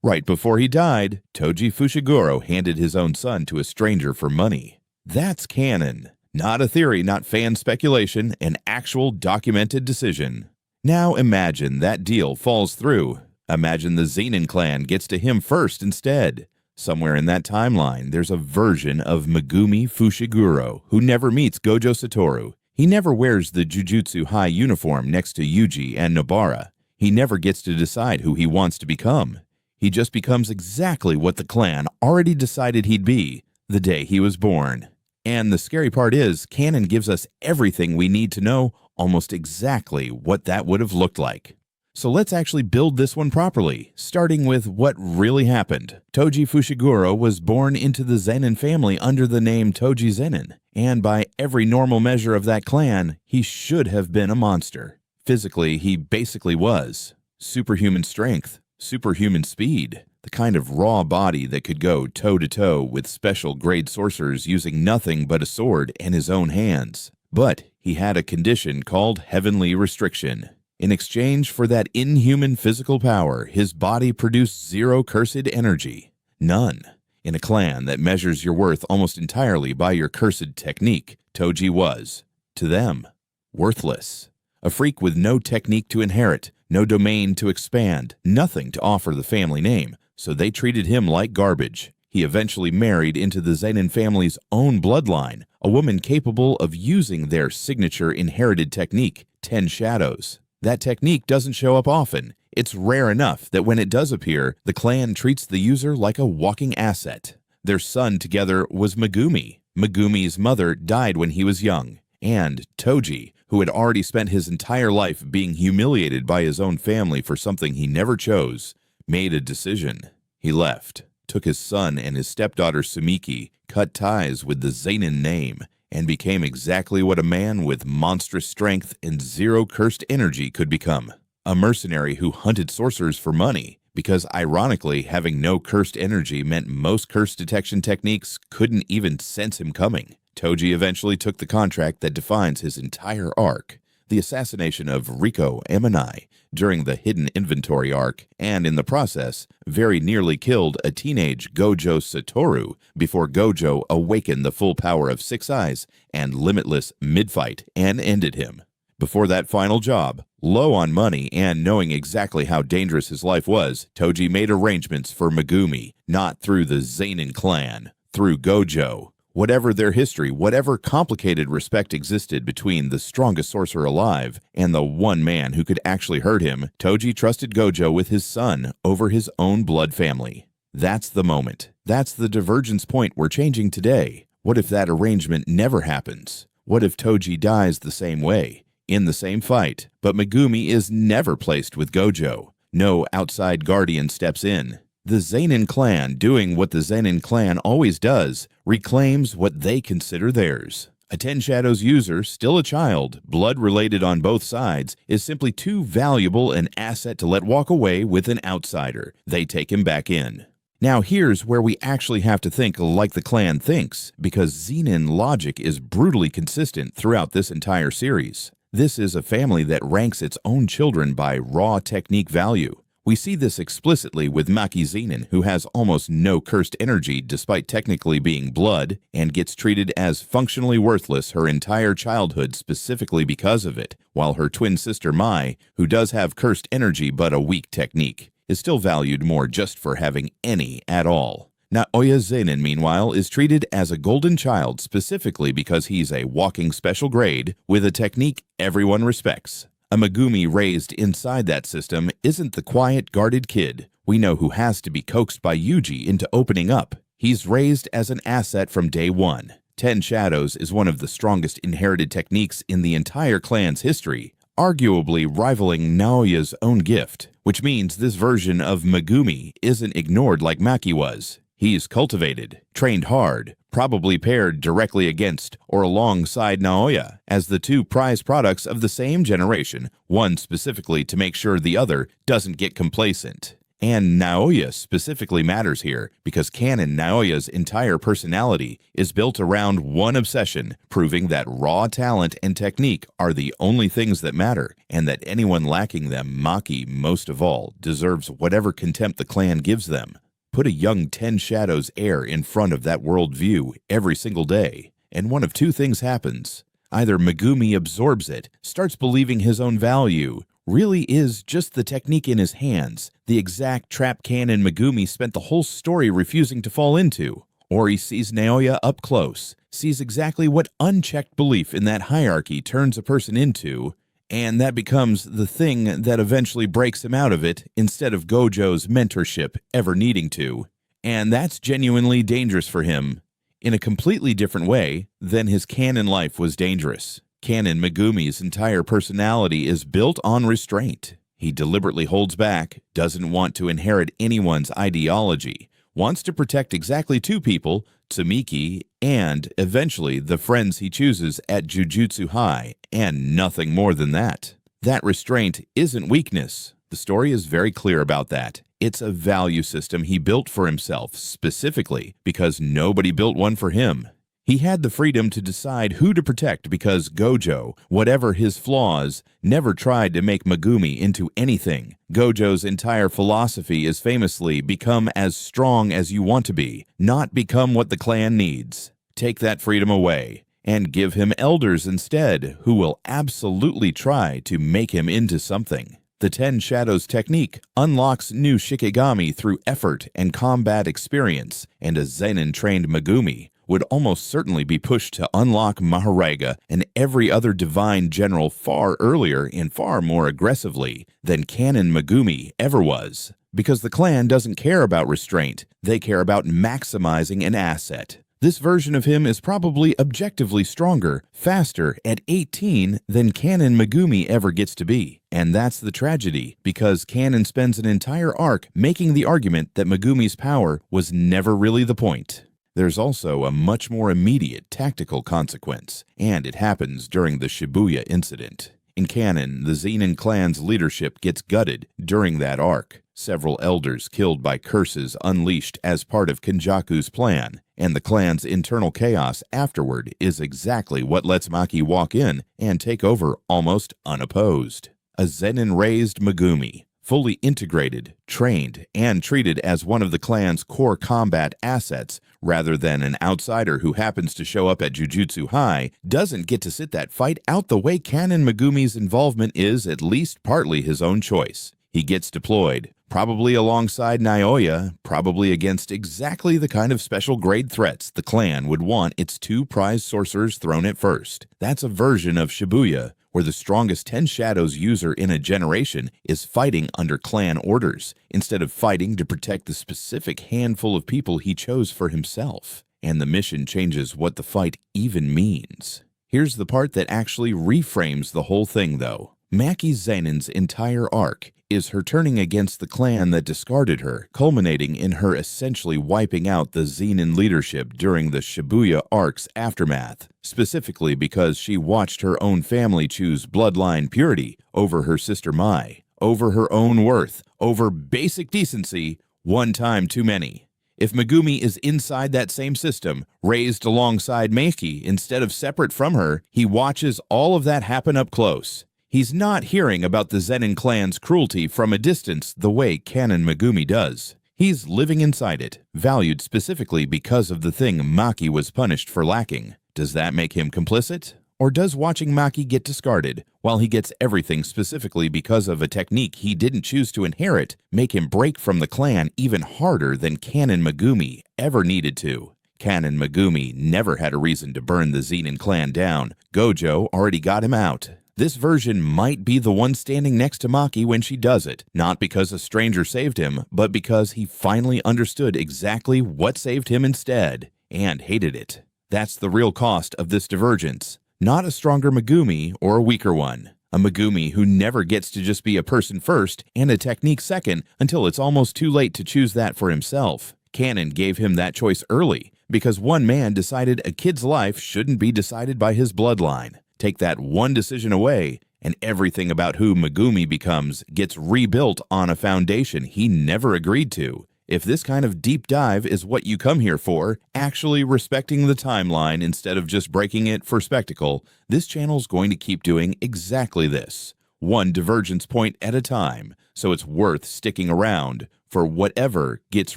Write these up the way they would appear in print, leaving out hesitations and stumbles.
Right before he died, Toji Fushiguro handed his own son to a stranger for money. That's canon. Not a theory, not fan speculation, an actual documented decision. Now imagine that deal falls through. Imagine the Zenin clan gets to him first instead. Somewhere in that timeline, there's a version of Megumi Fushiguro who never meets Gojo Satoru. He never wears the Jujutsu High uniform next to Yuji and Nobara. He never gets to decide who he wants to become. He just becomes exactly what the clan already decided he'd be the day he was born. And the scary part is, canon gives us everything we need to know almost exactly what that would have looked like. So let's actually build this one properly, starting with what really happened. Toji Fushiguro was born into the Zenin family under the name Toji Zenin, and by every normal measure of that clan, he should have been a monster. Physically, he basically was. Superhuman strength, superhuman speed, the kind of raw body that could go toe-to-toe with special grade sorcerers using nothing but a sword and his own hands. But he had a condition called heavenly restriction. In exchange for that inhuman physical power, his body produced zero cursed energy. None. In a clan that measures your worth almost entirely by your cursed technique, Toji was, to them, worthless. A freak with no technique to inherit, no domain to expand, nothing to offer the family name, so they treated him like garbage. He eventually married into the Zenin family's own bloodline, a woman capable of using their signature inherited technique, 10 Shadows. That technique doesn't show up often. It's rare enough that when it does appear, the clan treats the user like a walking asset. Their son together was Megumi. Megumi's mother died when he was young. And Toji, who had already spent his entire life being humiliated by his own family for something he never chose, made a decision. He left, took his son and his stepdaughter Sumiki, cut ties with the Zenin name, and became exactly what a man with monstrous strength and zero cursed energy could become. A mercenary who hunted sorcerers for money, because ironically, having no cursed energy meant most curse detection techniques couldn't even sense him coming. Toji eventually took the contract that defines his entire arc, the assassination of Riko Emanai during the Hidden Inventory arc, and in the process, very nearly killed a teenage Gojo Satoru before Gojo awakened the full power of Six Eyes and Limitless mid-fight and ended him. Before that final job, low on money and knowing exactly how dangerous his life was, Toji made arrangements for Megumi, not through the Zenin clan, through Gojo. Whatever their history, whatever complicated respect existed between the strongest sorcerer alive and the one man who could actually hurt him, Toji trusted Gojo with his son over his own blood family. That's the moment. That's the divergence point we're changing today. What if that arrangement never happens? What if Toji dies the same way, in the same fight, but Megumi is never placed with Gojo? No outside guardian steps in. The Zenin clan, doing what the Zenin clan always does, reclaims what they consider theirs. A 10 Shadows user, still a child, blood-related on both sides, is simply too valuable an asset to let walk away with an outsider. They take him back in. Now here's where we actually have to think like the clan thinks, because Zenin logic is brutally consistent throughout this entire series. This is a family that ranks its own children by raw technique value. We see this explicitly with Maki Zenin, who has almost no cursed energy despite technically being blood, and gets treated as functionally worthless her entire childhood specifically because of it, while her twin sister Mai, who does have cursed energy but a weak technique, is still valued more just for having any at all. Naoya Zenin, meanwhile, is treated as a golden child specifically because he's a walking special grade with a technique everyone respects. A Megumi raised inside that system isn't the quiet, guarded kid we know who has to be coaxed by Yuji into opening up. He's raised as an asset from day one. 10 Shadows is one of the strongest inherited techniques in the entire clan's history, arguably rivaling Naoya's own gift, which means this version of Megumi isn't ignored like Maki was. He's cultivated, trained hard, probably paired directly against or alongside Naoya as the two prized products of the same generation, one specifically to make sure the other doesn't get complacent. And Naoya specifically matters here because canon Naoya's entire personality is built around one obsession, proving that raw talent and technique are the only things that matter, and that anyone lacking them, Maki most of all, deserves whatever contempt the clan gives them. Put a young Ten Shadows heir in front of that worldview every single day, and one of two things happens. Either Megumi absorbs it, starts believing his own value, really is just the technique in his hands, the exact trap canon Megumi spent the whole story refusing to fall into, or he sees Naoya up close, sees exactly what unchecked belief in that hierarchy turns a person into, and that becomes the thing that eventually breaks him out of it instead of Gojo's mentorship ever needing to. And that's genuinely dangerous for him, in a completely different way than his canon life was dangerous. Canon Megumi's entire personality is built on restraint. He deliberately holds back, doesn't want to inherit anyone's ideology, wants to protect exactly two people, Tsumiki and, eventually, the friends he chooses at Jujutsu High, and nothing more than that. That restraint isn't weakness. The story is very clear about that. It's a value system he built for himself, specifically because nobody built one for him. He had the freedom to decide who to protect because Gojo, whatever his flaws, never tried to make Megumi into anything. Gojo's entire philosophy is famously become as strong as you want to be, not become what the clan needs. Take that freedom away, and give him elders instead, who will absolutely try to make him into something. The Ten Shadows technique unlocks new Shikigami through effort and combat experience, and a Zenin-trained Megumi would almost certainly be pushed to unlock Mahoraga and every other divine general far earlier and far more aggressively than canon Megumi ever was. Because the clan doesn't care about restraint, they care about maximizing an asset. This version of him is probably objectively stronger, faster at 18 than canon Megumi ever gets to be. And that's the tragedy, because canon spends an entire arc making the argument that Megumi's power was never really the point. There's also a much more immediate tactical consequence, and it happens during the Shibuya Incident. In canon, the Zenin clan's leadership gets gutted during that arc. Several elders killed by curses unleashed as part of Kenjaku's plan, and the clan's internal chaos afterward is exactly what lets Maki walk in and take over almost unopposed. A Zenin-raised Megumi, fully integrated, trained, and treated as one of the clan's core combat assets, rather than an outsider who happens to show up at Jujutsu High, doesn't get to sit that fight out the way canon Megumi's involvement is at least partly his own choice. He gets deployed, probably alongside Naoya, probably against exactly the kind of special grade threats the clan would want its two prize sorcerers thrown at first. That's a version of Shibuya, where the strongest Ten Shadows user in a generation is fighting under clan orders, instead of fighting to protect the specific handful of people he chose for himself. And the mission changes what the fight even means. Here's the part that actually reframes the whole thing, though. Maki Zenin's entire arc is her turning against the clan that discarded her, culminating in her essentially wiping out the Zenin leadership during the Shibuya arc's aftermath, specifically because she watched her own family choose bloodline purity over her sister Mai, over her own worth, over basic decency, one time too many. If Megumi is inside that same system, raised alongside Maki instead of separate from her, he watches all of that happen up close. He's not hearing about the Zenin clan's cruelty from a distance the way canon Megumi does. He's living inside it, valued specifically because of the thing Maki was punished for lacking. Does that make him complicit? Or does watching Maki get discarded, while he gets everything specifically because of a technique he didn't choose to inherit, make him break from the clan even harder than canon Megumi ever needed to? Canon Megumi never had a reason to burn the Zenin clan down. Gojo already got him out. This version might be the one standing next to Maki when she does it, not because a stranger saved him, but because he finally understood exactly what saved him instead, and hated it. That's the real cost of this divergence. Not a stronger Megumi or a weaker one. A Megumi who never gets to just be a person first and a technique second until it's almost too late to choose that for himself. Canon gave him that choice early, because one man decided a kid's life shouldn't be decided by his bloodline. Take that one decision away, And everything about who Megumi becomes gets rebuilt on a foundation he never agreed to. If this kind of deep dive is what you come here for, actually respecting the timeline instead of just breaking it for spectacle, this channel's going to keep doing exactly this, one divergence point at a time, so it's worth sticking around for whatever gets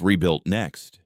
rebuilt next.